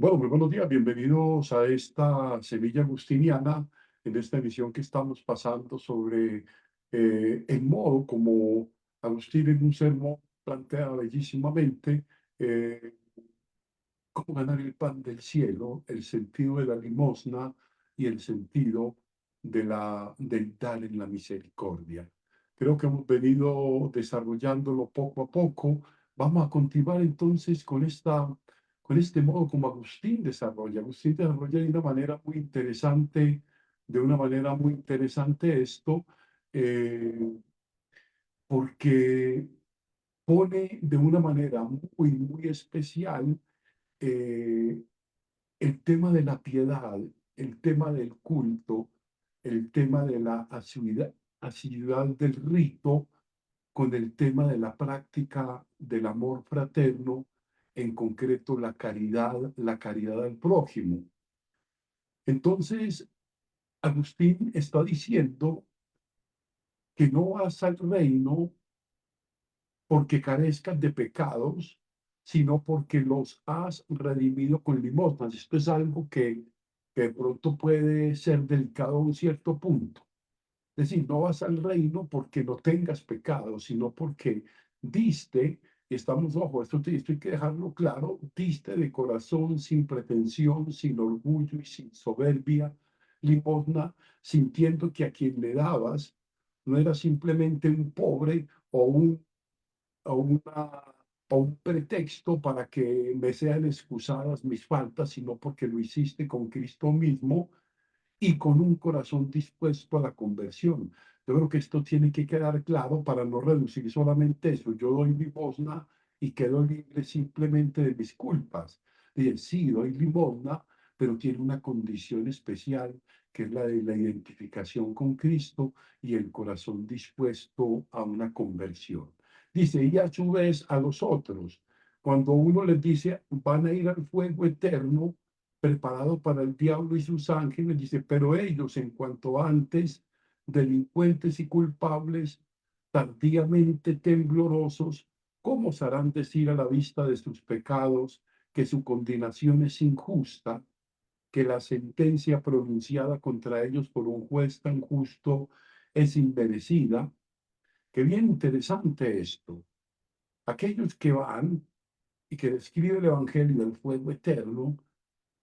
Bueno, muy buenos días, bienvenidos a esta Semilla Agustiniana, en esta emisión que estamos pasando sobre el modo como Agustín en un sermón plantea bellísimamente eh, cómo ganar el pan del cielo, el sentido de la limosna y el sentido del dar en la misericordia. Creo que hemos venido desarrollándolo poco a poco. Vamos a continuar entonces con este modo como Agustín desarrolla. Agustín desarrolla de una manera muy interesante esto, eh, porque pone de una manera muy especial eh, el tema de la piedad, el tema del culto, el tema de la asiduidad del rito, con el tema de la práctica del amor fraterno, en concreto la caridad al prójimo. Entonces, Agustín está diciendo que no vas al reino porque carezcas de pecados, sino porque los has redimido con limosnas. Esto es algo que de pronto puede ser delicado a un cierto punto. Es decir, no vas al reino porque no tengas pecado, sino porque diste, y estamos, ojo, esto hay que dejarlo claro, diste de corazón, sin pretensión, sin orgullo y sin soberbia, limosna, sintiendo que a quien le dabas no era simplemente un pobre o o una, o un pretexto para que me sean excusadas mis faltas, sino porque lo hiciste con Cristo mismo y con un corazón dispuesto a la conversión. Yo creo que esto tiene que quedar claro para no reducir solamente eso. Yo doy limosna y quedo libre simplemente de mis culpas. Dije, sí, doy limosna, pero tiene una condición especial, que es la de la identificación con Cristo y el corazón dispuesto a una conversión. Dice, y a su vez a los otros, cuando uno les dice, van a ir al fuego eterno, preparado para el diablo y sus ángeles, dice, pero ellos, en cuanto antes, delincuentes y culpables, tardíamente temblorosos, ¿cómo osarán decir a la vista de sus pecados que su condenación es injusta, que la sentencia pronunciada contra ellos por un juez tan justo es inmerecida? Qué bien interesante esto. Aquellos que van y que describe el Evangelio del fuego eterno,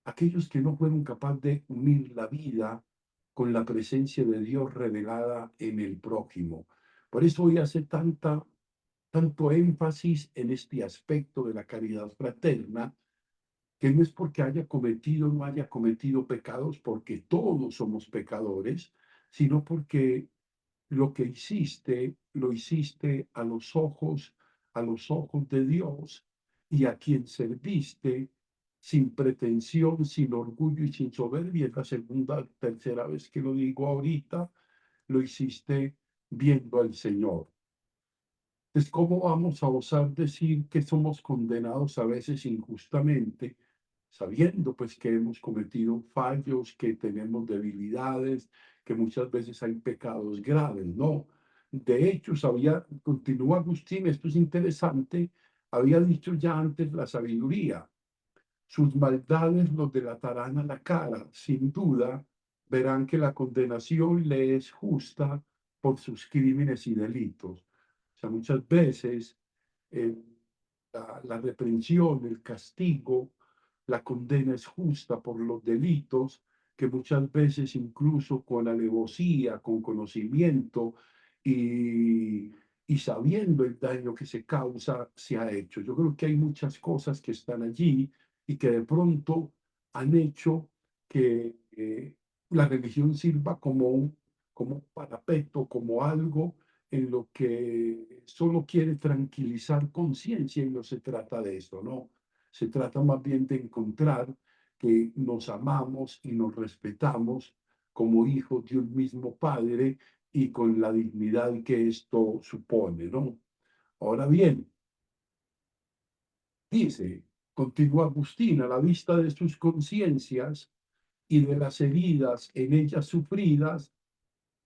aquellos que no fueron capaces de unir la vida con la presencia de Dios revelada en el prójimo. Por eso hoy hace tanto énfasis en este aspecto de la caridad fraterna, que no es porque haya cometido o no haya cometido pecados, porque todos somos pecadores, sino porque lo que hiciste, lo hiciste a los ojos de Dios, y a quien serviste sin pretensión, sin orgullo y sin soberbia. Es la segunda, tercera vez que lo digo ahorita, lo hiciste viendo al Señor. Entonces, ¿cómo vamos a osar decir que somos condenados a veces injustamente, sabiendo pues que hemos cometido fallos, que tenemos debilidades, que muchas veces hay pecados graves? No. De hecho, continúa Agustín, esto es interesante, había dicho ya antes la sabiduría, sus maldades los delatarán a la cara, sin duda verán que la condenación le es justa por sus crímenes y delitos. O sea, muchas veces eh, la reprensión, el castigo, la condena es justa por los delitos que muchas veces incluso con alevosía, con conocimiento y, y sabiendo el daño que se causa, se ha hecho. Yo creo que hay muchas cosas que están allí y que de pronto han hecho que la religión sirva como un parapeto, como algo en lo que solo quiere tranquilizar conciencia, y no se trata de eso, ¿no? Se trata más bien de encontrar que nos amamos y nos respetamos como hijos de un mismo Padre y con la dignidad que esto supone, ¿no? Ahora bien, dice, continúa Agustín, a la vista de sus conciencias y de las heridas en ellas sufridas,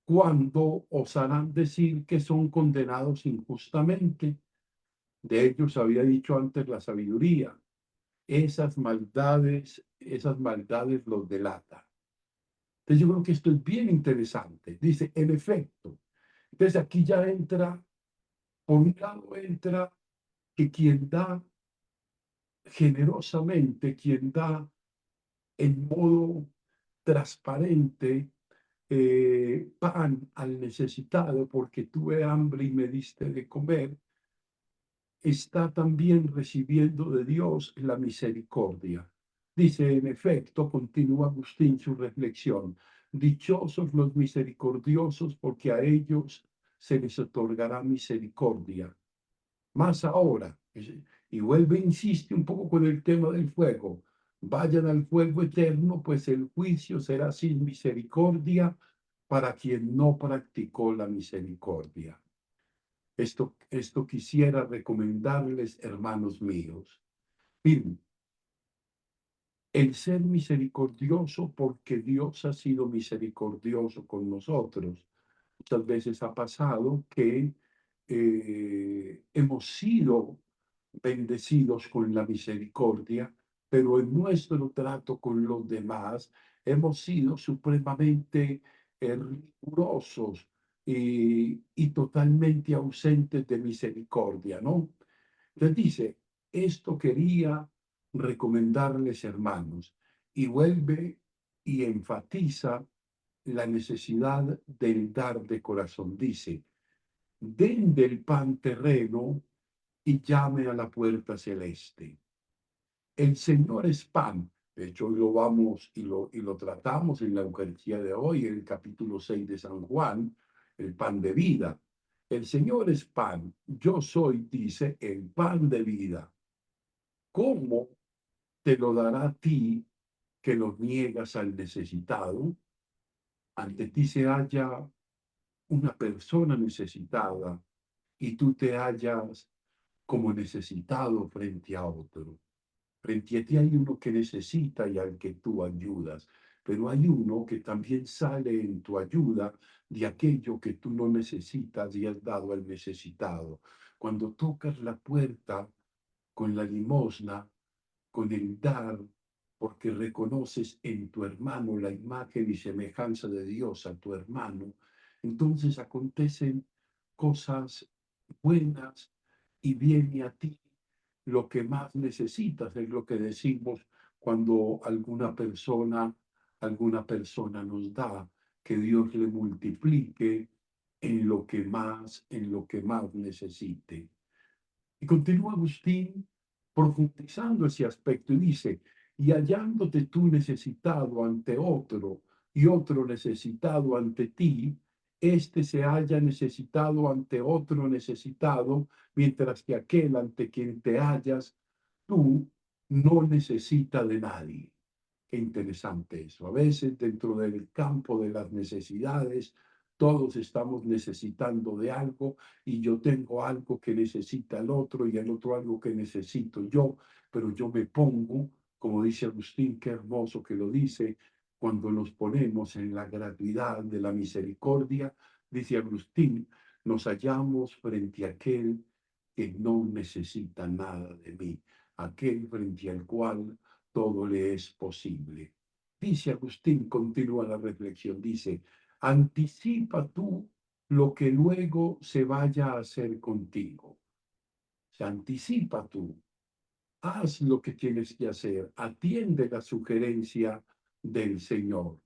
cuando osarán decir que son condenados injustamente. De ellos había dicho antes la sabiduría. esas maldades los delata. Entonces yo creo que esto es bien interesante. Dice, en efecto. Entonces aquí ya entra, por un lado entra que quien da generosamente, quien da en modo transparente pan al necesitado porque tuve hambre y me diste de comer, está también recibiendo de Dios la misericordia. Dice, en efecto, continúa Agustín su reflexión, dichosos los misericordiosos porque a ellos se les otorgará misericordia. Más ahora, y vuelve, insiste un poco con el tema del fuego, vayan al fuego eterno, pues el juicio será sin misericordia para quien no practicó la misericordia. Esto quisiera recomendarles, hermanos míos. Miren, el ser misericordioso porque Dios ha sido misericordioso con nosotros. Muchas veces ha pasado que hemos sido bendecidos con la misericordia, pero en nuestro trato con los demás hemos sido supremamente rigurosos y totalmente ausentes de misericordia, ¿no? Entonces dice, esto quería recomendarles, hermanos, y vuelve y enfatiza la necesidad del dar de corazón. Dice, den del pan terreno y llame a la puerta celeste. El Señor es pan. De hecho, hoy lo vamos y lo tratamos en la Eucaristía de hoy, en el capítulo 6 de San Juan, el pan de vida. El Señor es pan. Yo soy, dice, el pan de vida. ¿Cómo te lo dará a ti que lo niegas al necesitado? Ante ti se halla una persona necesitada y tú te hallas como necesitado frente a otro. Frente a ti hay uno que necesita y al que tú ayudas, pero hay uno que también sale en tu ayuda de aquello que tú no necesitas y has dado al necesitado. Cuando tocas la puerta con la limosna, con el dar, porque reconoces en tu hermano la imagen y semejanza de Dios a tu hermano, entonces acontecen cosas buenas y viene a ti lo que más necesitas, es lo que decimos cuando alguna persona nos da, que Dios le multiplique en lo que más necesite. Y continúa Agustín profundizando ese aspecto y dice, y hallándote tú necesitado ante otro y otro necesitado ante ti, este se halla necesitado ante otro necesitado, mientras que aquel ante quien te hallas, tú no necesita de nadie. Qué interesante eso. A veces dentro del campo de las necesidades, todos estamos necesitando de algo y yo tengo algo que necesita el otro y el otro algo que necesito yo, pero yo me pongo, como dice Agustín, qué hermoso que lo dice, cuando nos ponemos en la gratuidad de la misericordia, dice Agustín, nos hallamos frente a aquel que no necesita nada de mí, aquel frente al cual todo le es posible. Dice Agustín, continúa la reflexión, dice, anticipa tú lo que luego se vaya a hacer contigo. Se anticipa tú, haz lo que tienes que hacer, atiende la sugerencia del Señor,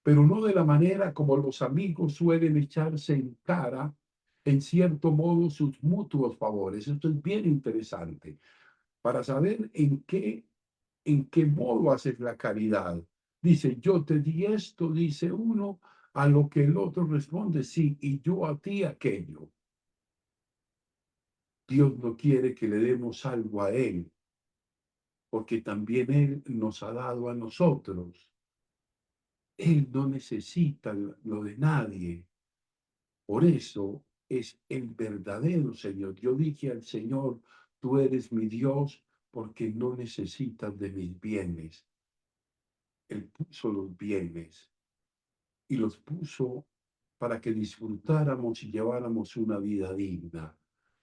pero no de la manera como los amigos suelen echarse en cara, en cierto modo, sus mutuos favores. Esto es bien interesante para saber en qué modo haces la caridad. Dice, yo te di esto, dice uno, a lo que el otro responde, sí, y yo a ti aquello. Dios no quiere que le demos algo a Él, porque también Él nos ha dado a nosotros. Él no necesita lo de nadie. Por eso es el verdadero Señor. Yo dije al Señor, tú eres mi Dios porque no necesitas de mis bienes. Él puso los bienes y los puso para que disfrutáramos y lleváramos una vida digna.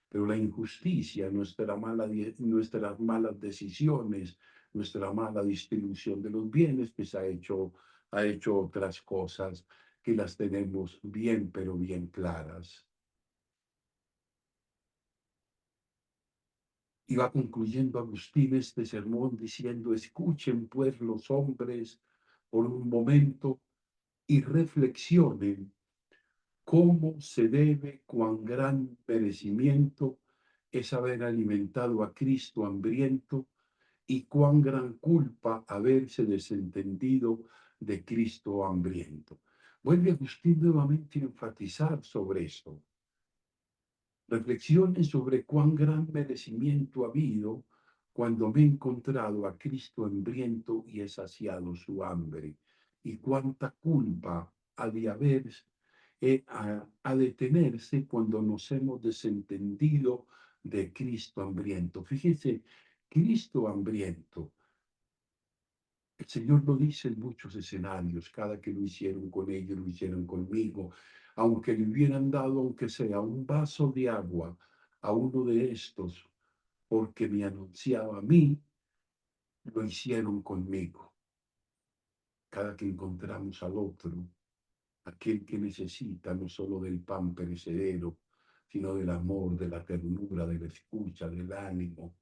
Pero la injusticia, nuestras malas decisiones, nuestra mala distribución de los bienes, pues ha hecho otras cosas que las tenemos bien, pero bien claras. Y va concluyendo Agustín este sermón diciendo, escuchen pues los hombres por un momento y reflexionen cómo se debe, cuán gran merecimiento es haber alimentado a Cristo hambriento y cuán gran culpa haberse desentendido de Cristo hambriento. Vuelve Agustín nuevamente a enfatizar sobre esto. Reflexiones sobre cuán gran merecimiento ha habido cuando me he encontrado a Cristo hambriento y he saciado su hambre, y cuánta culpa ha de haber, ha de tenerse cuando nos hemos desentendido de Cristo hambriento. Fíjese, Cristo hambriento. El Señor lo dice en muchos escenarios, cada que lo hicieron con ellos, lo hicieron conmigo, aunque le hubieran dado, aunque sea un vaso de agua a uno de estos, porque me anunciaba a mí, lo hicieron conmigo. Cada que encontramos al otro, aquel que necesita no solo del pan perecedero, sino del amor, de la ternura, de la escucha, del ánimo.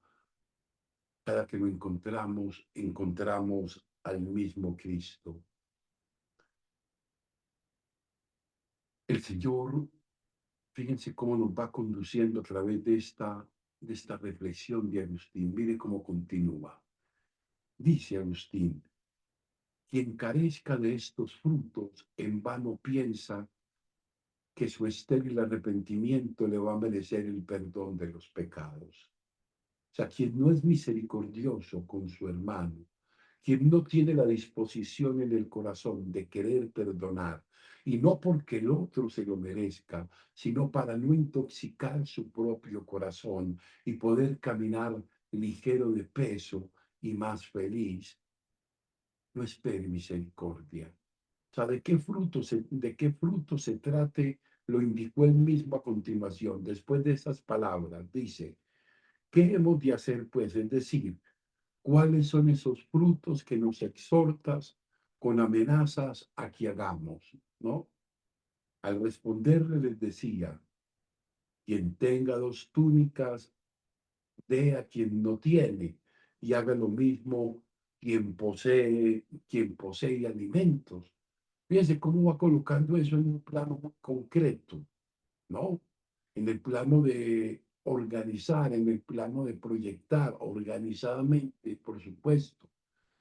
Cada que lo encontramos, encontramos al mismo Cristo. El Señor, fíjense cómo nos va conduciendo a través de esta reflexión de Agustín. Mire cómo continúa. Dice Agustín, quien carezca de estos frutos en vano piensa que su estéril arrepentimiento le va a merecer el perdón de los pecados. O sea, quien no es misericordioso con su hermano, quien no tiene la disposición en el corazón de querer perdonar, y no porque el otro se lo merezca, sino para no intoxicar su propio corazón y poder caminar ligero de peso y más feliz, no espere misericordia. O sea, de qué fruto se trate, lo indicó él mismo a continuación. Después de esas palabras, dice, ¿qué hemos de hacer, pues? Es decir, ¿cuáles son esos frutos que nos exhortas con amenazas a que hagamos? ¿No? Al responderle les decía, quien tenga dos túnicas, dé a quien no tiene, y haga lo mismo quien posee alimentos. Fíjense cómo va colocando eso en un plano muy concreto, ¿no? En el plano de organizar, en el plano de proyectar organizadamente, por supuesto,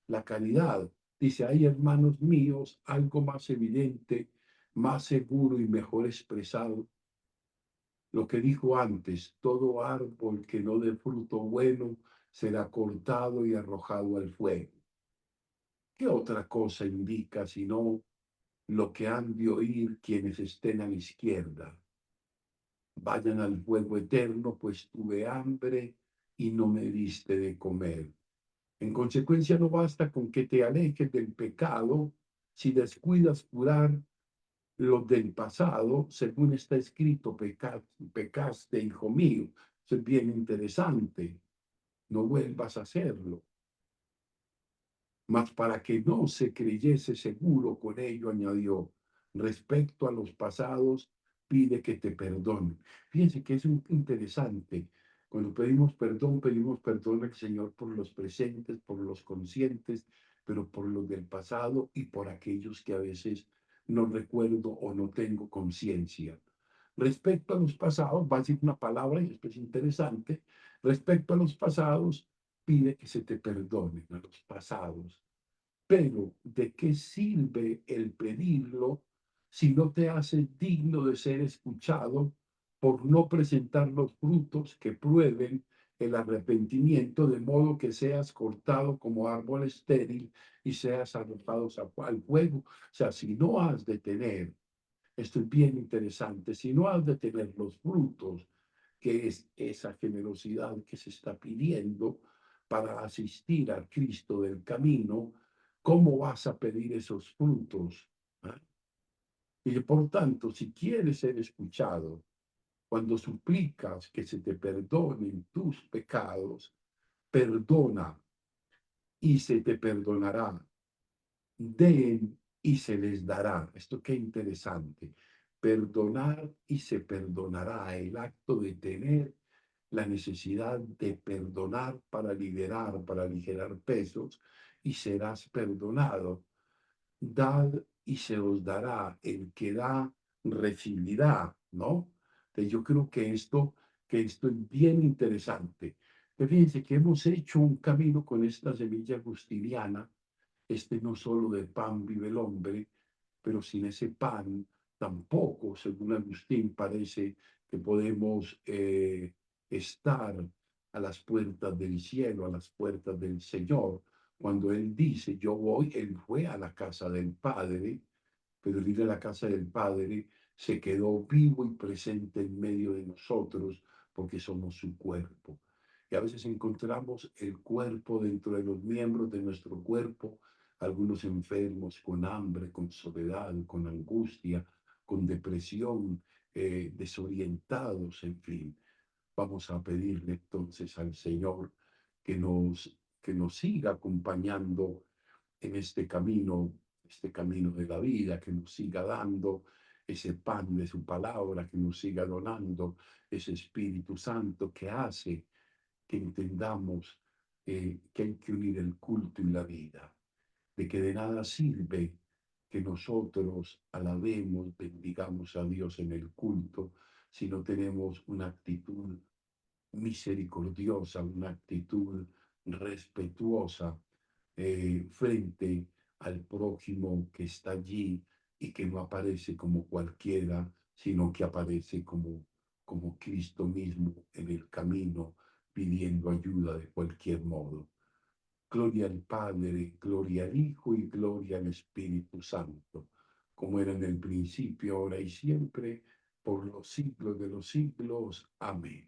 la caridad. Dice, hay hermanos míos, algo más evidente, más seguro y mejor expresado. Lo que dijo antes, todo árbol que no dé fruto bueno será cortado y arrojado al fuego. ¿Qué otra cosa indica sino lo que han de oír quienes estén a la izquierda? Vayan al fuego eterno, pues tuve hambre y no me diste de comer. En consecuencia, no basta con que te alejes del pecado si descuidas curar los del pasado, según está escrito, pecaste, hijo mío. Eso es bien interesante. No vuelvas a hacerlo. Mas para que no se creyese seguro con ello, añadió, respecto a los pasados, pide que te perdone. Fíjense que es interesante. Cuando pedimos perdón al Señor por los presentes, por los conscientes, pero por los del pasado y por aquellos que a veces no recuerdo o no tengo conciencia. Respecto a los pasados, va a decir una palabra y esto es interesante. Respecto a los pasados, pide que se te perdonen a los pasados. Pero, ¿de qué sirve el pedirlo si no te hace digno de ser escuchado por no presentar los frutos que prueben el arrepentimiento, de modo que seas cortado como árbol estéril y seas arrojado al fuego? O sea, si no has de tener, esto es bien interesante, si no has de tener los frutos, que es esa generosidad que se está pidiendo para asistir al Cristo del camino, ¿cómo vas a pedir esos frutos? ¿Ah? Y por tanto, si quieres ser escuchado, cuando suplicas que se te perdonen tus pecados, perdona y se te perdonará. Den y se les dará. Esto qué interesante. Perdonar y se perdonará. El acto de tener la necesidad de perdonar para liberar, para aligerar pesos, y serás perdonado. Dad y se os dará. El que da, recibirá, ¿no? Entonces yo creo que esto es bien interesante. Pero fíjense que hemos hecho un camino con esta semilla agustiniana. No solo de pan vive el hombre, pero sin ese pan tampoco, según Agustín, parece que podemos estar a las puertas del cielo, a las puertas del Señor. Cuando Él dice, yo voy, Él fue a la casa del Padre, pero el ir a la casa del Padre se quedó vivo y presente en medio de nosotros porque somos su cuerpo. Y a veces encontramos el cuerpo dentro de los miembros de nuestro cuerpo, algunos enfermos con hambre, con soledad, con angustia, con depresión, desorientados, en fin. Vamos a pedirle entonces al Señor que nos siga acompañando en este camino de la vida, que nos siga dando ese pan de su palabra, que nos siga donando ese Espíritu Santo que hace que entendamos que hay que unir el culto y la vida, de que de nada sirve que nosotros alabemos, bendigamos a Dios en el culto, si no tenemos una actitud misericordiosa, una actitud respetuosa frente al prójimo que está allí y que no aparece como cualquiera, sino que aparece como Cristo mismo en el camino, pidiendo ayuda de cualquier modo. Gloria al Padre, gloria al Hijo y gloria al Espíritu Santo, como era en el principio, ahora y siempre, por los siglos de los siglos. Amén.